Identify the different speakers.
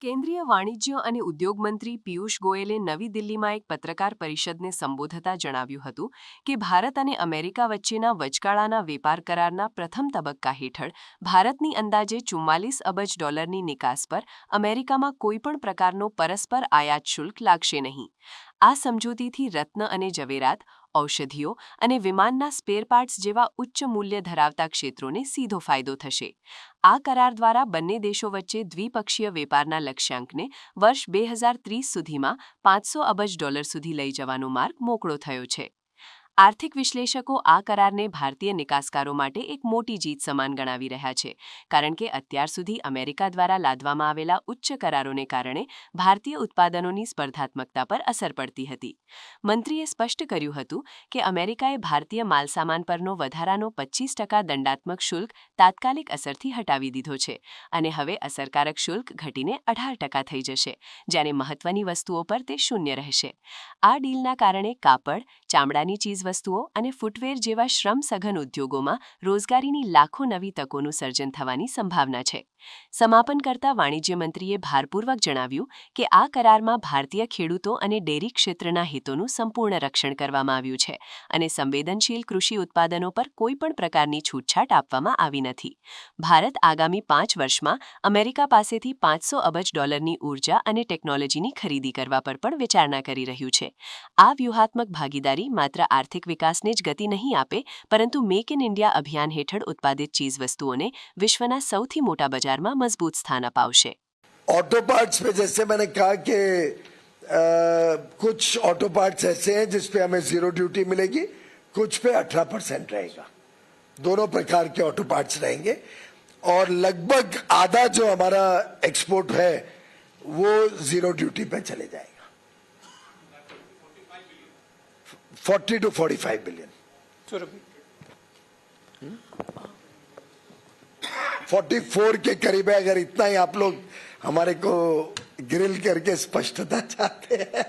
Speaker 1: કેન્દ્રીય વાણિજ્ય અને ઉદ્યોગ મંત્રી પિયુષ ગોયલે નવી દિલ્હીમાં એક પત્રકાર પરિષદને સંબોધતા જણાવ્યું હતું કે ભારત અને અમેરિકા વચ્ચેના વચગાળાના વેપાર કરારના પ્રથમ તબક્કા હેઠળ ભારતની અંદાજે 44 અબજ ડોલરની નિકાસ પર અમેરિકામાં કોઈપણ પ્રકારનો પરસ્પર આયાત શુલ્ક લાગશે નહીં. આ સમજૂતીથી રત્ન અને જવેરાત, ઔષધિઓ અને વિમાનના સ્પેરપાર્ટ્સ જેવા ઉચ્ચ મૂલ્ય ધરાવતા ક્ષેત્રોને સીધો ફાયદો થશે. આ કરાર દ્વારા બંને દેશો વચ્ચે દ્વિપક્ષીય વેપારના લક્ષ્યાંકને વર્ષ 2030 સુધીમાં 500 અબજ ડોલર સુધી લઈ જવાનો માર્ગ મોકળો થયો છે. આર્થિક વિશ્લેષકો આ કરારને ભારતીય નિકાસકારો માટે એક મોટી જીત સમાન ગણાવી રહ્યા છે, કારણ કે અત્યાર સુધી અમેરિકા દ્વારા લાદવામાં આવેલા ઉચ્ચ કરારોને કારણે ભારતીય ઉત્પાદનોની સ્પર્ધાત્મકતા પર અસર પડતી હતી. મંત્રીએ સ્પષ્ટ કર્યું હતું કે અમેરિકાએ ભારતીય માલસામાન પરનો વધારાનો 25% દંડાત્મક શુલ્ક તાત્કાલિક અસરથી હટાવી દીધો છે અને હવે અસરકારક શુલ્ક ઘટીને 18% થઈ જશે, જ્યારે મહત્વની વસ્તુઓ પર તે શૂન્ય રહેશે. આ ડીલના કારણે કાપડ, ચામડાની ચીજ વસ્તુઓ અને ફૂટવેર જેવા શ્રમ સઘન ઉદ્યોગોમાં રોજગારીની લાખો નવી તકોનું સર્જન થવાની સંભાવના છે. સમાપન કરતા વાણિજ્ય મંત્રીએ ભારપૂર્વક જણાવ્યું કે આ કરારમાં ભારતીય ખેડૂતો અને ડેરી ક્ષેત્રના હિતોનું સંપૂર્ણ રક્ષણ કરવામાં આવ્યું છે અને સંવેદનશીલ કૃષિ ઉત્પાદનો પર કોઈપણ પ્રકારની છૂટછાટ આપવામાં આવી નથી. ભારત આગામી 5 વર્ષમાં અમેરિકા પાસેથી 500 અબજ ડોલરની ઊર્જા અને ટેકનોલોજીની ખરીદી કરવા પર પણ વિચારણા કરી રહ્યું છે. આ વ્યૂહાત્મક ભાગીદારી માત્ર આર્થિક વિકાસને જ ગતિ નહીં આપે, પરંતુ મેક ઇન ઇન્ડિયા અભિયાન હેઠળ ઉત્પાદિત ચીજવસ્તુઓને વિશ્વના સૌથી મોટા બજારમાં મજબૂત સ્થાન અપાવશે.
Speaker 2: ऑटो पार्ट्स पे जैसे मैंने कहा कि कुछ ऑटो पार्ट्स ऐसे हैं जिस पे हमें जीरो ड्यूटी मिलेगी, कुछ पे 18% रहेगा. दोनों प्रकार के ऑटो पार्ट्स रहेंगे और लगभग आधा जो हमारा एक्सपोर्ट है वो जीरो ड्यूटी पे चले जाएगा. 40 to 45 बिलियन. 44 के करीब है. अगर इतना ही आप लोग हमारे को ग्रिल करके स्पष्टता चाहते हैं